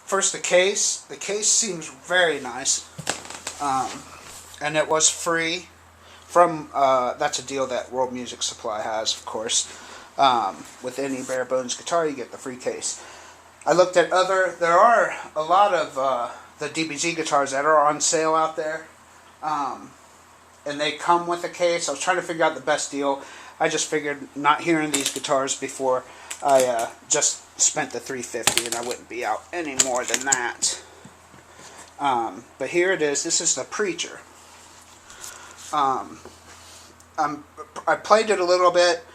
First, the case. The case seems very nice, and it was free from. That's a deal that World Music Supply has, of course. With any bare bones guitar, you get the free case. I looked at other. There are a lot of the DBZ guitars that are on sale out there, and they come with a case. I was trying to figure out the best deal. I just figured, not hearing these guitars before, I just spent the $350, and I wouldn't be out any more than that. But here it is. This is the Preacher. I played it a little bit.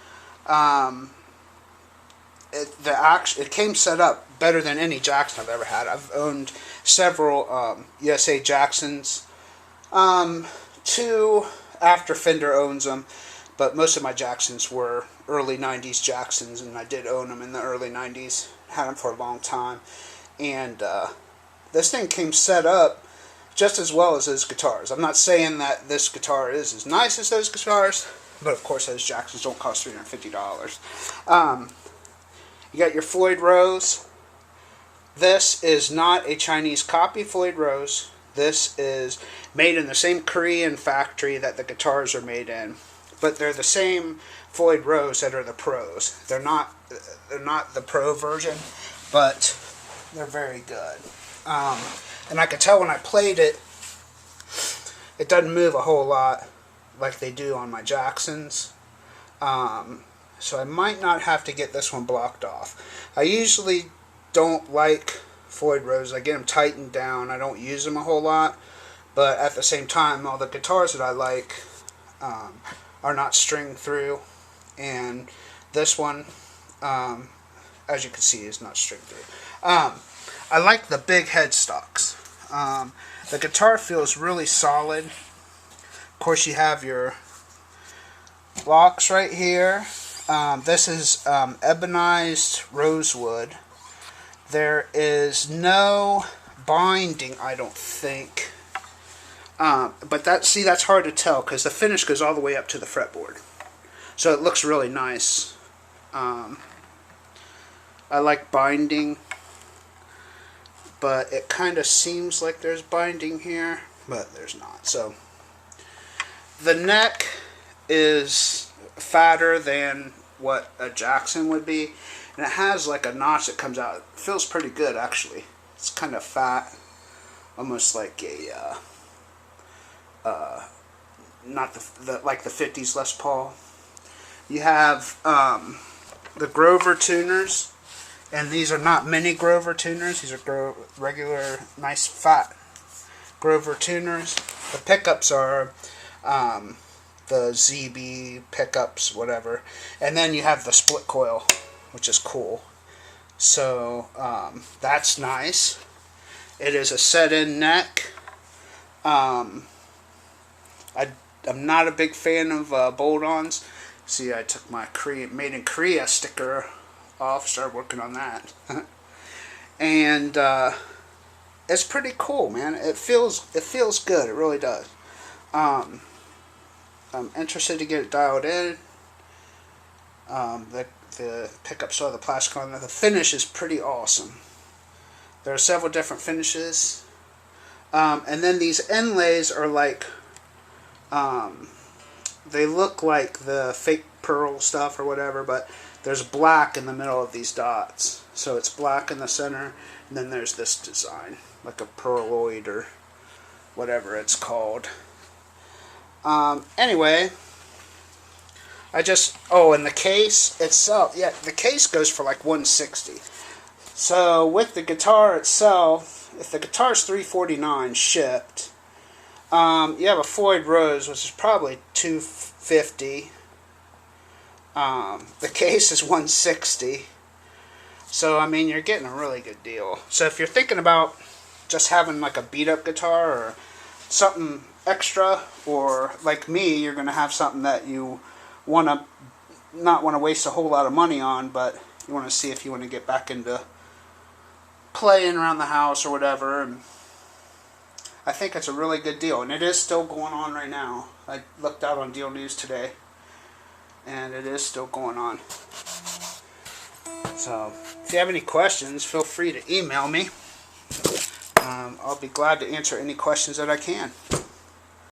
It came set up better than any Jackson I've ever had. I've owned several USA Jacksons. Two after Fender owns them, but most of my Jacksons were early 90s Jacksons, and I did own them in the early 90s. Had them for a long time. And this thing came set up just as well as those guitars. I'm not saying that this guitar is as nice as those guitars, but of course those Jacksons don't cost $350. You got your Floyd Rose. This is not a Chinese copy Floyd Rose. This is made in the same Korean factory that the guitars are made in, but they're the same Floyd Rose that are the pros. They're not the pro version, but they're very good. And I could tell when I played it, it doesn't move a whole lot like they do on my Jacksons. So I might not have to get this one blocked off. I usually don't like Floyd Rose. I get them tightened down. I don't use them a whole lot. But at the same time, all the guitars that I like are not stringed through. And this one, as you can see, is not stringed through. I like the big headstocks. The guitar feels really solid. Of course, you have your blocks right here. This is ebonized rosewood. There is no binding, I don't think. But that's hard to tell because the finish goes all the way up to the fretboard. So it looks really nice. I like binding, but it kind of seems like there's binding here, but there's not. So the neck is fatter than what a Jackson would be, and it has like a notch that comes out. It feels pretty good, actually. It's kind of fat, almost like a not the like the 50s Les Paul. You have the Grover tuners, and these are not mini Grover tuners. These are regular, nice fat Grover tuners. The pickups are the ZB pickups, whatever. And then you have the split coil, which is cool. So that's nice. It is a set-in neck. I'm not a big fan of bolt-ons. See, I took my Made in Korea sticker off, started working on that. And it's pretty cool, man. It feels good. It really does. I'm interested to get it dialed in. The pickups are the plastic on there. The finish is pretty awesome. There are several different finishes. And then these inlays are like, they look like the fake pearl stuff or whatever, but there's black in the middle of these dots. So it's black in the center, and then there's this design, like a pearloid or whatever it's called. Anyway, and the case itself, yeah, the case goes for like $160. So with the guitar itself, if the guitar's $349 shipped, you have a Floyd Rose, which is probably $250. The case is $160. So I mean, you're getting a really good deal. So if you're thinking about just having like a beat up guitar or something extra, or like me, you're going to have something that you not want to waste a whole lot of money on, but you want to see if you want to get back into playing around the house or whatever. And I think it's a really good deal, and it is still going on right now. I looked out on Deal News today, and it is still going on. So if you have any questions, feel free to email me. I'll be glad to answer any questions that I can.